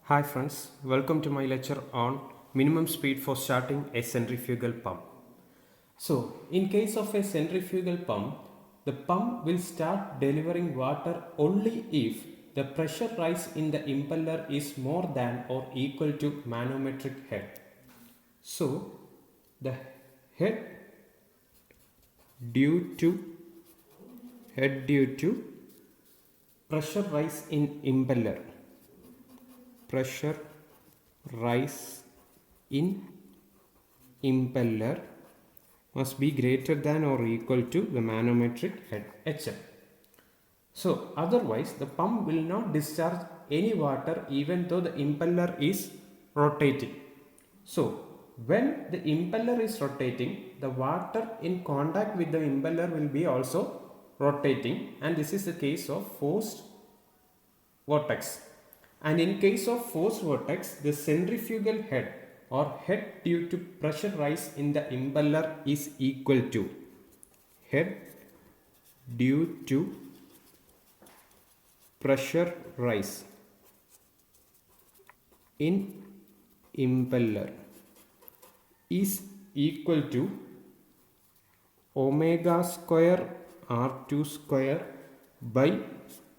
Hi friends, welcome to my lecture on minimum speed for starting a centrifugal pump. So, in case of a centrifugal pump, the pump will start delivering water only if the pressure rise in the impeller is more than or equal to manometric head. So, the head due to due to pressure rise in impeller, pressure rise in impeller must be greater than or equal to the manometric head HM. So otherwise the pump will not discharge any water even though the impeller is rotating. So when the impeller is rotating, the water in contact with the impeller will be also rotating, and this is the case of forced vortex. And in case of forced vortex, the centrifugal head or head due to pressure rise in the impeller is equal to head due to pressure rise in impeller is equal to omega square r2 square by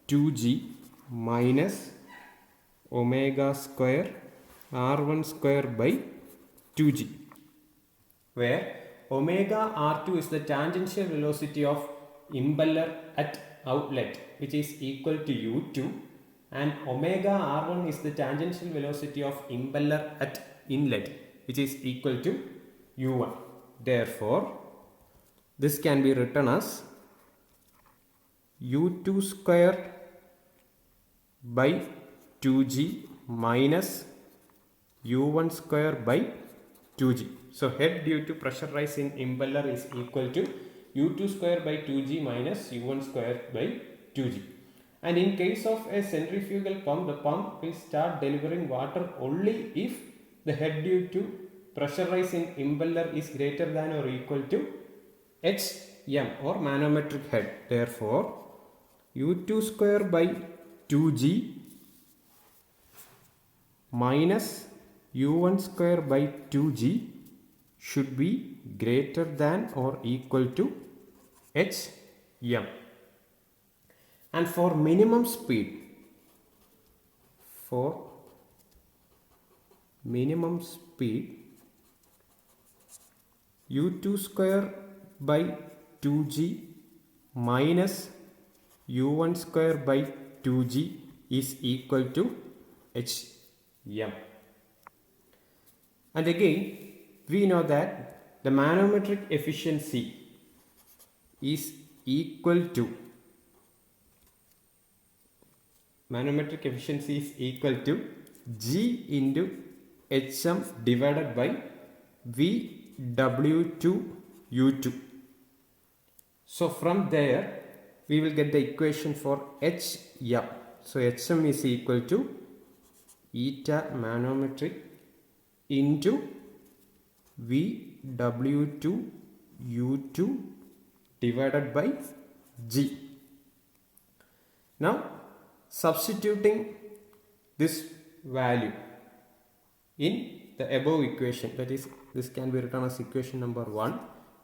2g minus omega square r1 square by 2g, where omega r2 is the tangential velocity of impeller at outlet, which is equal to u2, and omega r1 is the tangential velocity of impeller at inlet, which is equal to u1. Therefore this can be written as u2 square by 2g minus u1 square by 2g. So head due to pressure rise in impeller is equal to u2 square by 2g minus u1 square by 2g. And in case of a centrifugal pump, the pump will start delivering water only if the head due to pressure rise in impeller is greater than or equal to HM or manometric head. Therefore u2 square by 2g minus u1 square by 2g should be greater than or equal to HM. And for minimum speed, u2 square by 2g minus u1 square by 2g is equal to HM. And again, we know that the manometric efficiency is equal to G into HM divided by VW2 U2. So from there we will get the equation for HM. So HM is equal to eta manometric into VW2 U2 divided by G. Now substituting this value in the above equation, that is, this can be written as equation number 1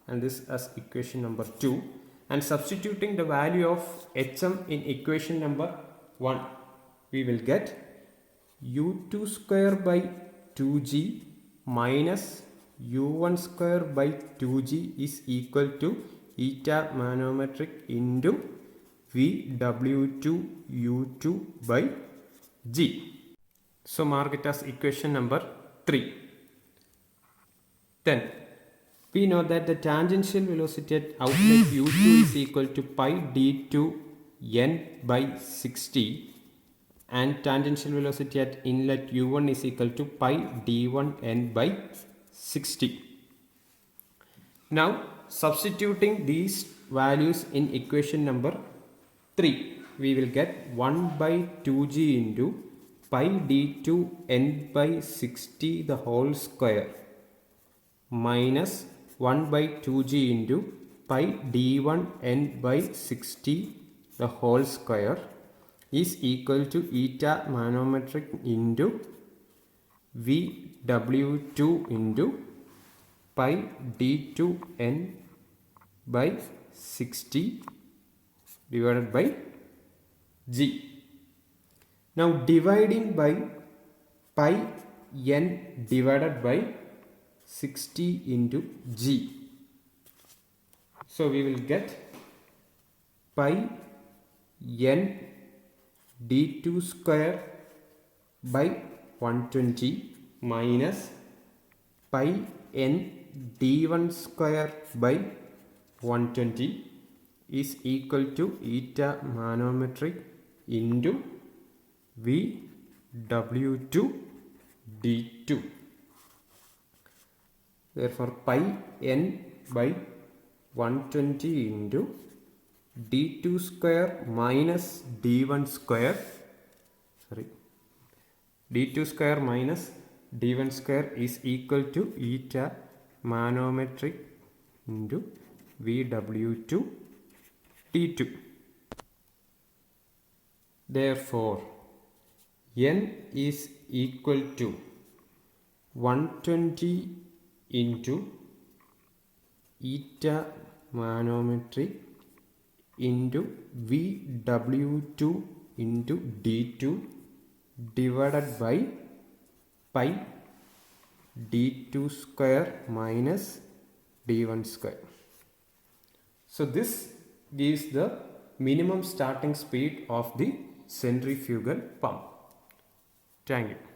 and this as equation number 2, and substituting the value of HM in equation number 1, we will get u2 square by 2g minus u1 square by 2g is equal to eta manometric into VW2 U2 by G. So mark it as equation number 3. Then we know that the tangential velocity at outlet U2 is equal to pi d2 n by 60, and tangential velocity at inlet U1 is equal to pi d1 n by 60. Now substituting these values in equation number 3, we will get 1 by 2g into pi d2 n by 60 the whole square minus 1 by 2g into pi d1 n by 60 the whole square is equal to eta manometric into VW2 into pi D2N by 60 divided by G. Now dividing by pi n divided by 60 into G. So we will get pi n d2 square by 120 minus pi n d1 square by 120 is equal to eta manometric into VW2 d2. Therefore pi n by 120 into d2 square minus d1 square, d2 square minus d1 square is equal to eta manometric into VW2 d2. Therefore n is equal to 120 into eta manometric into VW2 into d2 divided by pi d2 square minus d1 square. So this gives the minimum starting speed of the centrifugal pump. Thank you.